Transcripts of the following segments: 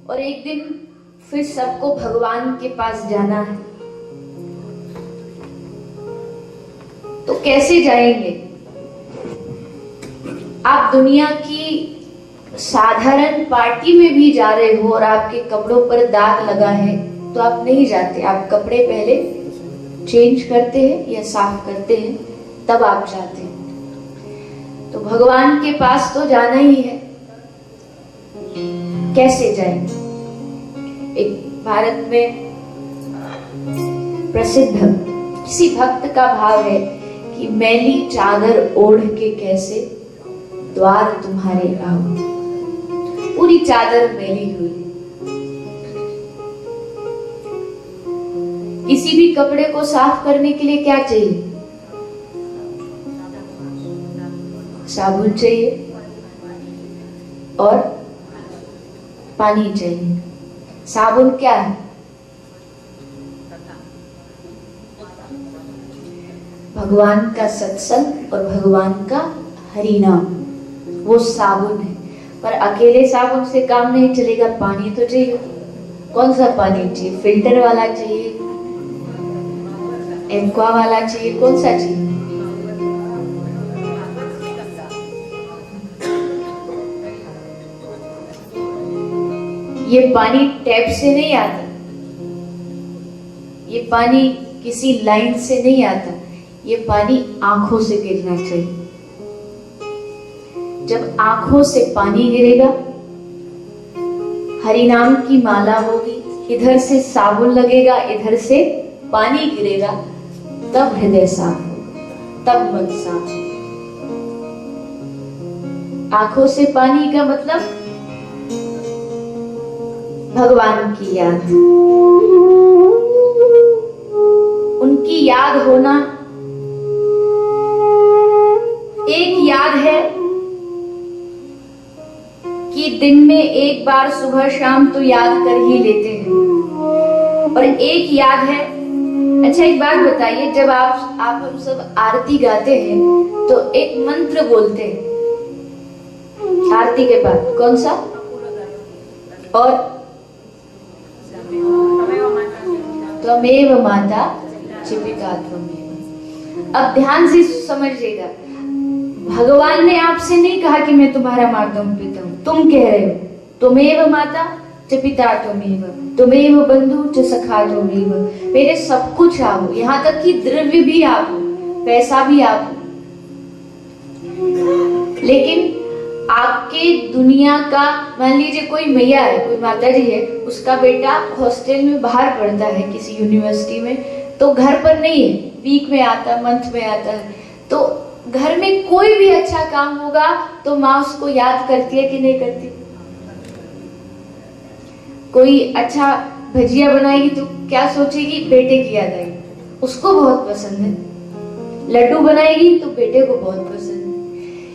और एक दिन फिर सबको भगवान के पास जाना है, तो कैसे जाएंगे? आप दुनिया की साधारण पार्टी में भी जा रहे हो और आपके कपड़ों पर दाग लगा है तो आप नहीं जाते, आप कपड़े पहले चेंज करते हैं या साफ करते हैं, तब आप जाते हैं। तो भगवान के पास तो जाना ही है, कैसे जाएंगे? एक भारत में प्रसिद्ध किसी भक्त का भाव है कि मैली चादर ओढ़ के कैसे द्वार तुम्हारे आऊं। पूरी चादर मैली हुई, किसी भी कपड़े को साफ करने के लिए क्या चाहिए? साबुन चाहिए और पानी चाहिए। साबुन क्या है? भगवान का सत्संग और भगवान का हरि नाम, वो साबुन है। पर अकेले साबुन से काम नहीं चलेगा, पानी तो चाहिए। कौन सा पानी चाहिए? फिल्टर वाला चाहिए, एक्वा वाला चाहिए, कौन सा चाहिए? ये पानी टैप से नहीं आता, ये पानी किसी लाइन से नहीं आता, ये पानी आंखों से गिरना चाहिए। जब आंखों से पानी गिरेगा, हरि नाम की माला होगी, इधर से साबुन लगेगा, इधर से पानी गिरेगा, तब हृदय साफ होगा, तब मन साफ होगा। आंखों से पानी का मतलब भगवान की याद, उनकी याद होना। एक याद है कि दिन में एक बार सुबह शाम तो याद कर ही लेते हैं, और एक याद है। अच्छा एक बात बताइए, जब आप हम सब आरती गाते हैं तो एक मंत्र बोलते हैं आरती के बाद, कौन सा? और त्वमेव माता च पिता त्वमेव। अब ध्यान से समझिएगा, भगवान ने आपसे नहीं कहा कि मैं तुम्हारा माता हूं पिता हूं, तुम कह रहे हो त्वमेव माता च पिता त्वमेव, त्वमेव बंधु च सखा त्वमेव। मेरे सब कुछ आप हो, यहाँ तक कि द्रव्य भी आप हो, पैसा भी आप हो। लेकिन आपके दुनिया का, मान लीजिए कोई मैया है, कोई माता जी है, उसका बेटा हॉस्टल में बाहर पढ़ता है किसी यूनिवर्सिटी में, तो घर पर नहीं है, वीक में आता है, मंथ में आता है, तो घर में कोई भी अच्छा काम होगा तो माँ उसको याद करती है कि नहीं करती? कोई अच्छा भजिया बनाएगी तो क्या सोचेगी? बेटे की याद आएगी, उसको बहुत पसंद है। लड्डू बनाएगी तो बेटे को बहुत पसंद है।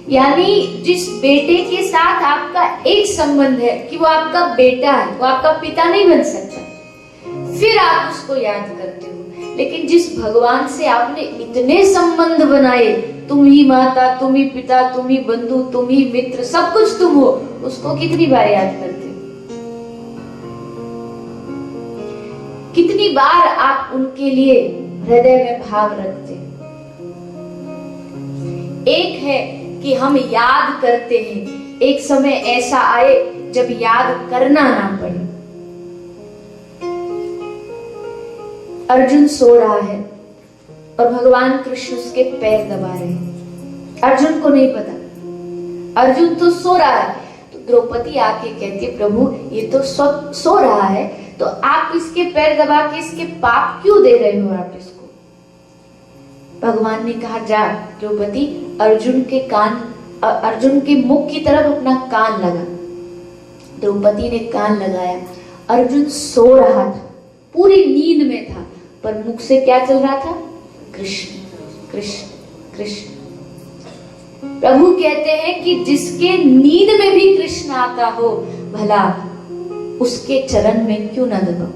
यानी जिस बेटे के साथ आपका एक संबंध है कि वो आपका बेटा है, वो आपका पिता नहीं बन सकता, फिर आप उसको याद करते हो। लेकिन जिस भगवान से आपने इतने संबंध बनाए, तुम ही माता, तुम ही पिता, तुम ही बंधु, तुम ही मित्र, सब कुछ तुम हो, उसको कितनी बार याद करते हो? कितनी बार आप उनके लिए हृदय में भाव रखते हैं? एक है कि हम याद करते हैं, एक समय ऐसा आए जब याद करना ना पड़े। अर्जुन सो रहा है और भगवान कृष्ण उसके पैर दबा रहे हैं। अर्जुन को नहीं पता, अर्जुन तो सो रहा है। तो द्रौपदी आके कहती है, प्रभु ये तो सो रहा है, तो आप इसके पैर दबा के इसके पाप क्यों दे रहे हो आप इसको? भगवान ने कहा, जा द्रौपदी, अर्जुन के मुख की तरफ अपना कान लगा। द्रौपदी ने कान लगाया। अर्जुन सो रहा था, पूरी नींद में था, पर मुख से क्या चल रहा था? कृष्ण कृष्ण कृष्ण। प्रभु कहते हैं कि जिसके नींद में भी कृष्ण आता हो, भला उसके चरण में क्यों न दबाओ।